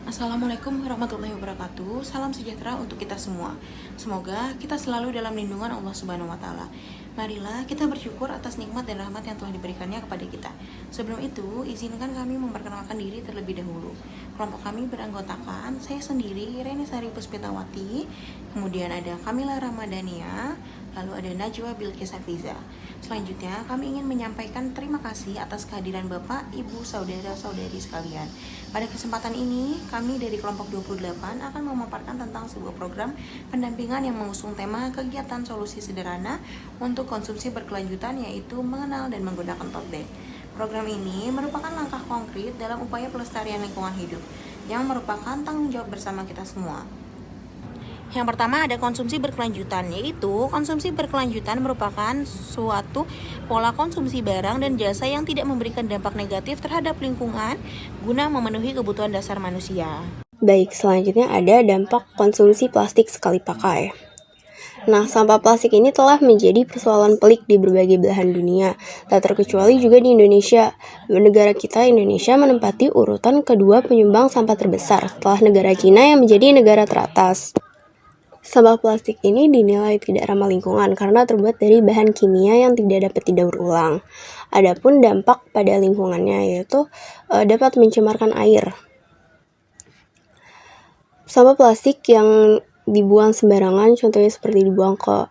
Assalamualaikum warahmatullahi wabarakatuh. Salam sejahtera untuk kita semua. Semoga kita selalu dalam lindungan Allah Subhanahu wa taala. Marilah kita bersyukur atas nikmat dan rahmat yang telah diberikannya kepada kita. Sebelum itu, izinkan kami memperkenalkan diri terlebih dahulu. Kelompok kami beranggotakan saya sendiri, Reni Sari Puspitawati, kemudian ada Kamila Ramadhania, lalu ada Najwa Bilqis Hafiza. Selanjutnya, kami ingin menyampaikan terima kasih atas kehadiran Bapak, Ibu, Saudara-saudari sekalian. Pada kesempatan ini, kami dari kelompok 28 akan memaparkan tentang sebuah program pendampingan yang mengusung tema kegiatan solusi sederhana untuk konsumsi berkelanjutan, yaitu mengenal dan menggunakan tote bag. Program ini merupakan langkah konkret dalam upaya pelestarian lingkungan hidup yang merupakan tanggung jawab bersama kita semua. Yang pertama ada konsumsi berkelanjutan, yaitu konsumsi berkelanjutan merupakan suatu pola konsumsi barang dan jasa yang tidak memberikan dampak negatif terhadap lingkungan guna memenuhi kebutuhan dasar manusia. Baik, selanjutnya ada dampak konsumsi plastik sekali pakai. Nah, sampah plastik ini telah menjadi persoalan pelik di berbagai belahan dunia, tak terkecuali juga di Indonesia. Negara kita, Indonesia, menempati urutan kedua penyumbang sampah terbesar setelah negara Cina yang menjadi negara teratas. Sampah plastik ini dinilai tidak ramah lingkungan karena terbuat dari bahan kimia yang tidak dapat didaur ulang. Adapun dampak pada lingkungannya yaitu dapat mencemarkan air. Sampah plastik yang dibuang sembarangan, contohnya seperti dibuang ke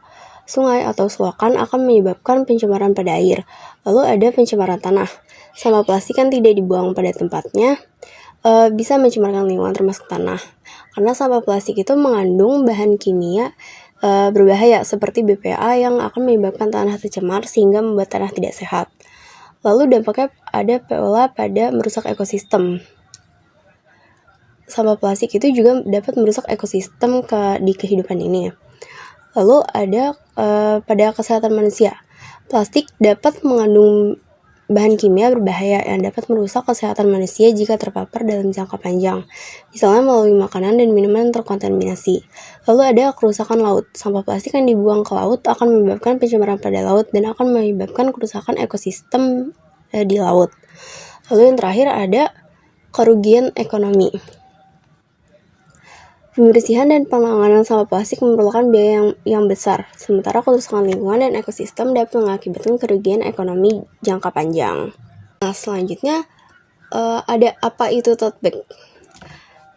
sungai atau selokan, akan menyebabkan pencemaran pada air. Lalu ada pencemaran tanah. Sampah plastik yang tidak dibuang pada tempatnya bisa mencemarkan lingkungan termasuk tanah. Karena sampah plastik itu mengandung bahan kimia berbahaya seperti BPA yang akan menyebabkan tanah tercemar sehingga membuat tanah tidak sehat. Lalu dampaknya ada pula pada merusak ekosistem. Sampah plastik itu juga dapat merusak ekosistem di kehidupan ini. Lalu ada pada kesehatan manusia. Plastik dapat mengandung bahan kimia berbahaya yang dapat merusak kesehatan manusia jika terpapar dalam jangka panjang, misalnya melalui makanan dan minuman yang terkontaminasi. Lalu ada kerusakan laut. Sampah plastik yang dibuang ke laut akan menyebabkan pencemaran pada laut dan akan menyebabkan kerusakan ekosistem di laut. Lalu yang terakhir ada kerugian ekonomi. Pembersihan dan penanganan sampah plastik memerlukan biaya yang besar, sementara kerusakan lingkungan dan ekosistem dapat mengakibatkan kerugian ekonomi jangka panjang. Nah, selanjutnya ada apa itu tote bag?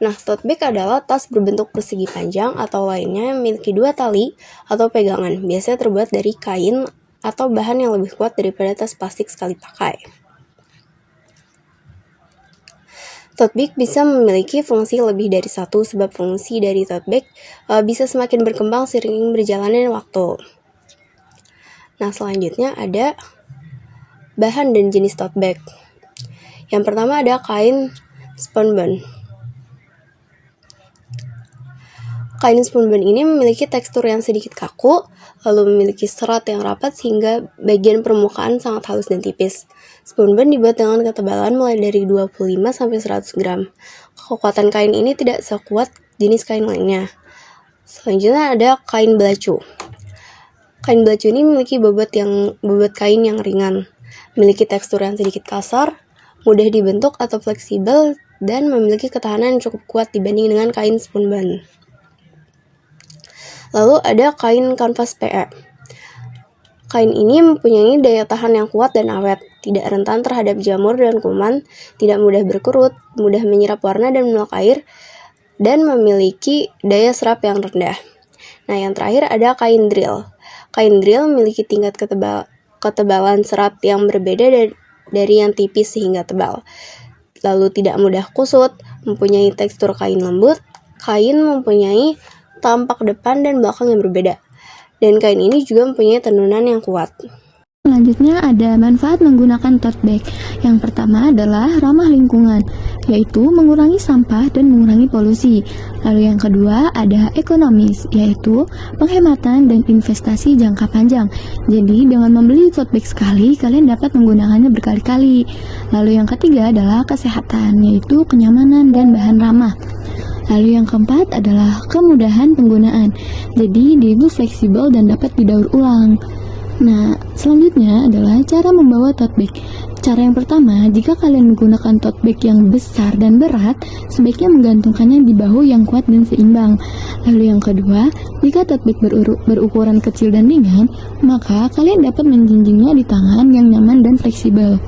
Nah, tote bag adalah tas berbentuk persegi panjang atau lainnya yang memiliki dua tali atau pegangan, biasanya terbuat dari kain atau bahan yang lebih kuat daripada tas plastik sekali pakai. Tote bag bisa memiliki fungsi lebih dari satu, sebab fungsi dari tote bag bisa semakin berkembang seiring berjalannya waktu. Nah, selanjutnya ada bahan dan jenis tote bag. Yang pertama ada kain spunbond. Kain spunbond ini memiliki tekstur yang sedikit kaku, lalu memiliki serat yang rapat sehingga bagian permukaan sangat halus dan tipis. Spunbond dibuat dengan ketebalan mulai dari 25-100 gram. Kekuatan kain ini tidak sekuat jenis kain lainnya. Selanjutnya ada kain belacu. Kain belacu ini memiliki bobot kain yang ringan, memiliki tekstur yang sedikit kasar, mudah dibentuk atau fleksibel, dan memiliki ketahanan yang cukup kuat dibanding dengan kain spunbond. Lalu ada kain kanvas PE. Kain ini mempunyai daya tahan yang kuat dan awet, tidak rentan terhadap jamur dan kuman, tidak mudah berkerut, mudah menyerap warna dan menolak air, dan memiliki daya serap yang rendah. Nah, yang terakhir ada kain drill. Kain drill memiliki tingkat ketebalan serat yang berbeda dari yang tipis hingga tebal. Lalu tidak mudah kusut, mempunyai tekstur kain lembut, kain mempunyai tampak depan dan belakang yang berbeda. Dan kain ini juga mempunyai tenunan yang kuat. Selanjutnya ada manfaat menggunakan tote bag. Yang pertama adalah ramah lingkungan, yaitu mengurangi sampah dan mengurangi polusi. Lalu yang kedua ada ekonomis, yaitu penghematan dan investasi jangka panjang. Jadi dengan membeli tote bag sekali, kalian dapat menggunakannya berkali-kali. Lalu yang ketiga adalah kesehatan, yaitu kenyamanan dan bahan ramah. Lalu yang keempat adalah kemudahan penggunaan. Jadi dia itu fleksibel dan dapat didaur ulang. Nah, selanjutnya adalah cara membawa tote bag. Cara yang pertama, jika kalian menggunakan tote bag yang besar dan berat, sebaiknya menggantungkannya di bahu yang kuat dan seimbang. Lalu yang kedua, jika tote bag berukuran kecil dan ringan, maka kalian dapat menjinjingnya di tangan yang nyaman dan fleksibel.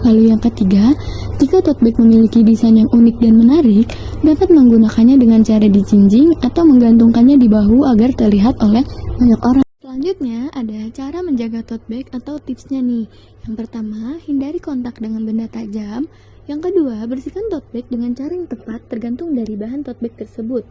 Lalu yang ketiga, jika tote bag memiliki desain yang unik dan menarik, dapat menggunakannya dengan cara dijinjing atau menggantungkannya di bahu agar terlihat oleh banyak orang. Selanjutnya, ada cara menjaga tote bag atau tipsnya nih. Yang pertama, hindari kontak dengan benda tajam. Yang kedua, bersihkan tote bag dengan cara yang tepat tergantung dari bahan tote bag tersebut.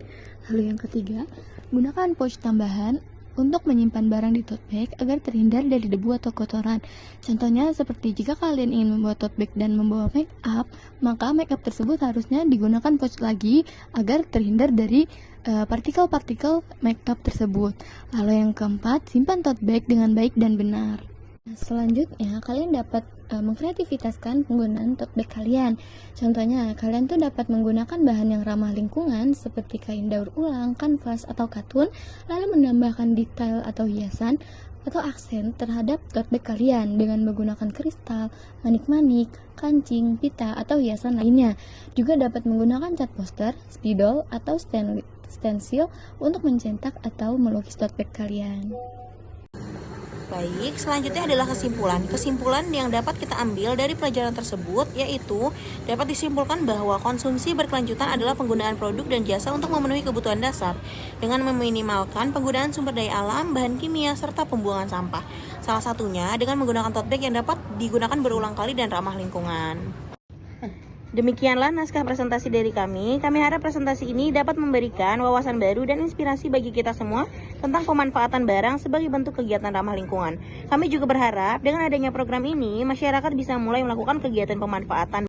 Lalu yang ketiga, gunakan pouch tambahan untuk menyimpan barang di tote bag agar terhindar dari debu atau kotoran. Contohnya seperti jika kalian ingin membuat tote bag dan membawa make up, maka make up tersebut harusnya digunakan pouch lagi agar terhindar dari partikel-partikel make up tersebut. Lalu yang keempat, simpan tote bag dengan baik dan benar. Selanjutnya, kalian dapat mengkreativitaskan penggunaan tote bag kalian. Contohnya, kalian tuh dapat menggunakan bahan yang ramah lingkungan seperti kain daur ulang, kanvas, atau katun, lalu menambahkan detail atau hiasan atau aksen terhadap tote bag kalian dengan menggunakan kristal, manik-manik, kancing, pita, atau hiasan lainnya. Juga dapat menggunakan cat poster, spidol, atau stensil untuk mencetak atau melukis tote bag kalian. Baik, selanjutnya adalah kesimpulan. Kesimpulan yang dapat kita ambil dari pelajaran tersebut yaitu dapat disimpulkan bahwa konsumsi berkelanjutan adalah penggunaan produk dan jasa untuk memenuhi kebutuhan dasar dengan meminimalkan penggunaan sumber daya alam, bahan kimia, serta pembuangan sampah. Salah satunya dengan menggunakan tote bag yang dapat digunakan berulang kali dan ramah lingkungan. Demikianlah naskah presentasi dari kami. Kami harap presentasi ini dapat memberikan wawasan baru dan inspirasi bagi kita semua tentang pemanfaatan barang sebagai bentuk kegiatan ramah lingkungan. Kami juga berharap dengan adanya program ini, masyarakat bisa mulai melakukan kegiatan pemanfaatan